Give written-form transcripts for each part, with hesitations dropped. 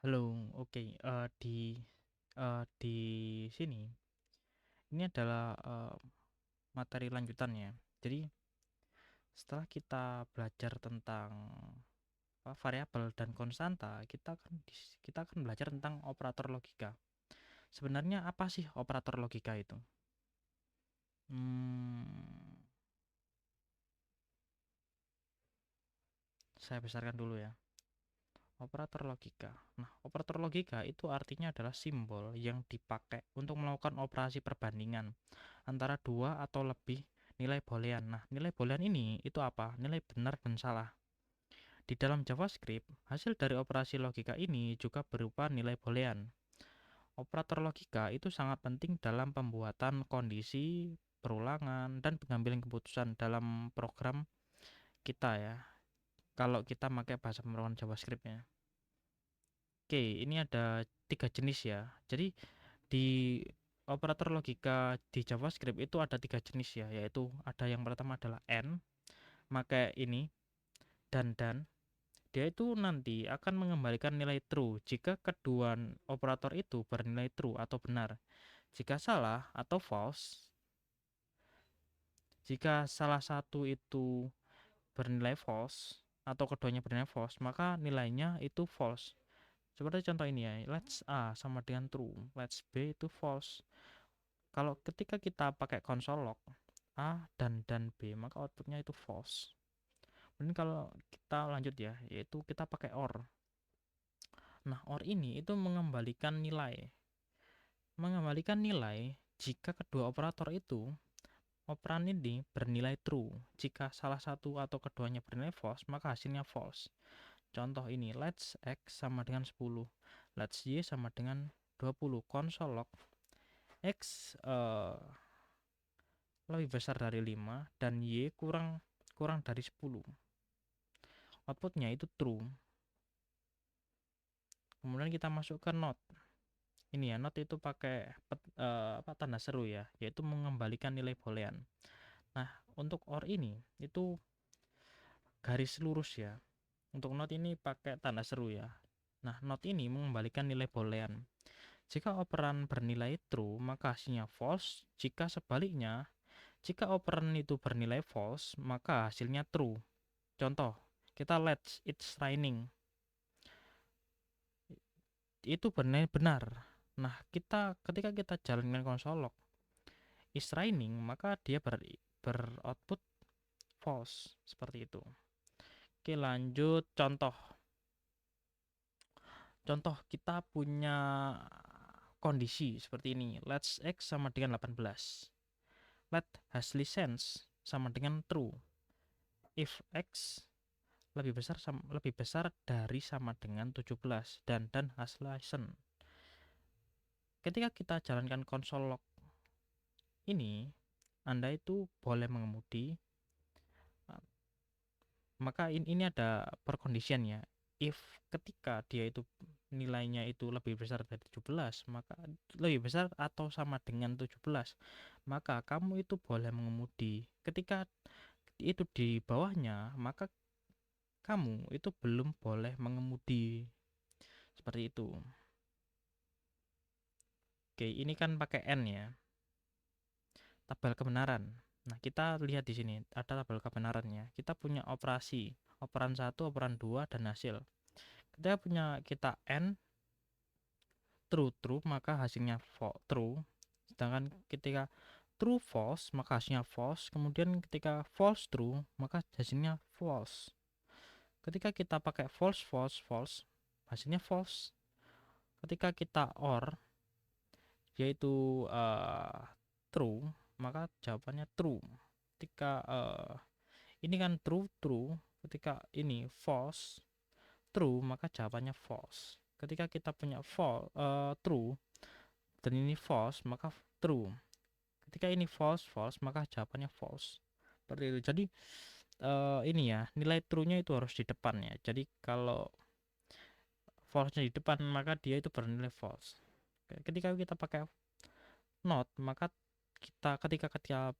Halo, oke. Di sini ini adalah materi lanjutannya. Jadi setelah kita belajar tentang variabel dan konstanta, kita akan belajar tentang operator logika. Sebenarnya apa sih operator logika itu? Hmm, saya besarkan dulu ya. Operator logika. Nah, operator logika itu artinya adalah simbol yang dipakai untuk melakukan operasi perbandingan antara dua atau lebih nilai boolean. Nah, nilai boolean ini itu apa? Nilai benar dan salah. Di dalam JavaScript, hasil dari operasi logika ini juga berupa nilai boolean. Operator logika itu sangat penting dalam pembuatan kondisi, perulangan, dan pengambilan keputusan dalam program kita ya. Kalau kita pakai bahasa pemrograman JavaScript-nya. Oke, ini ada tiga jenis ya. Jadi di operator logika di JavaScript itu ada tiga jenis ya, yaitu ada yang pertama adalah AND, maka ini dan dia itu nanti akan mengembalikan nilai true jika kedua operator itu bernilai true atau benar. Jika salah atau false, jika salah satu itu bernilai false atau keduanya bernilai false, maka nilainya itu false. Seperti contoh ini ya, let's A sama dengan true, let's B itu false. Kalau ketika kita pakai console log A dan B, maka outputnya itu false. Kemudian kalau kita lanjut ya, yaitu kita pakai OR. Nah, OR ini itu mengembalikan nilai jika kedua operator itu operan ini bernilai true. Jika salah satu atau keduanya bernilai false, maka hasilnya false. Contoh ini, let's X sama dengan 10, let's Y sama dengan 20. Console log X lebih besar dari 5 dan Y kurang kurang dari 10. Outputnya itu true. Kemudian kita masukkan not. Ini ya, not itu pakai tanda seru ya, yaitu mengembalikan nilai boolean. Nah, untuk OR ini itu garis lurus ya. Untuk not ini pakai tanda seru ya. Nah, not ini mengembalikan nilai boolean. Jika operan bernilai true, maka hasilnya false. Jika sebaliknya, jika operan itu bernilai false, maka hasilnya true. Contoh, kita let's it's raining. Itu benar. Nah, ketika kita jalankan console log is raining, maka dia beroutput false seperti itu. Oke, lanjut contoh. Contoh kita punya kondisi seperti ini. Let's X sama dengan 18. Let has license sama dengan true. If X lebih besar dari sama dengan 17 dan has license. Ketika kita jalankan console log ini, Anda itu boleh mengemudi. Maka ini ada perkondisian ya. If ketika dia itu nilainya itu lebih besar dari 17, maka lebih besar atau sama dengan 17, maka kamu itu boleh mengemudi. Ketika itu di bawahnya, maka kamu itu belum boleh mengemudi. Seperti itu. Oke, ini kan pakai N ya. Tabel kebenaran. Nah, kita lihat di sini ada tabel kebenarannya. Kita punya operasi, operan 1, operan 2 dan hasil. Kita N true maka hasilnya true. Sedangkan ketika true false maka hasilnya false. Kemudian ketika false true maka hasilnya false. Ketika kita pakai false hasilnya false. Ketika kita OR yaitu true maka jawabannya true. Ketika ini kan true, ketika ini false true maka jawabannya false. Ketika kita punya true dan ini false maka true. Ketika ini false maka jawabannya false. Seperti itu. Jadi ini ya, nilai true-nya itu harus di depan ya. Jadi kalau false-nya di depan maka dia itu bernilai false. Ketika kita pakai not maka ketika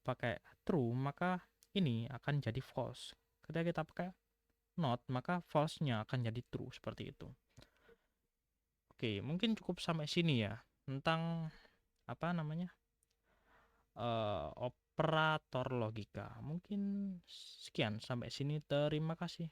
pakai true maka ini akan jadi false. Ketika kita pakai not maka false-nya akan jadi true seperti itu. Oke, mungkin cukup sampai sini ya tentang apa namanya operator logika. Mungkin sekian sampai sini. Terima kasih.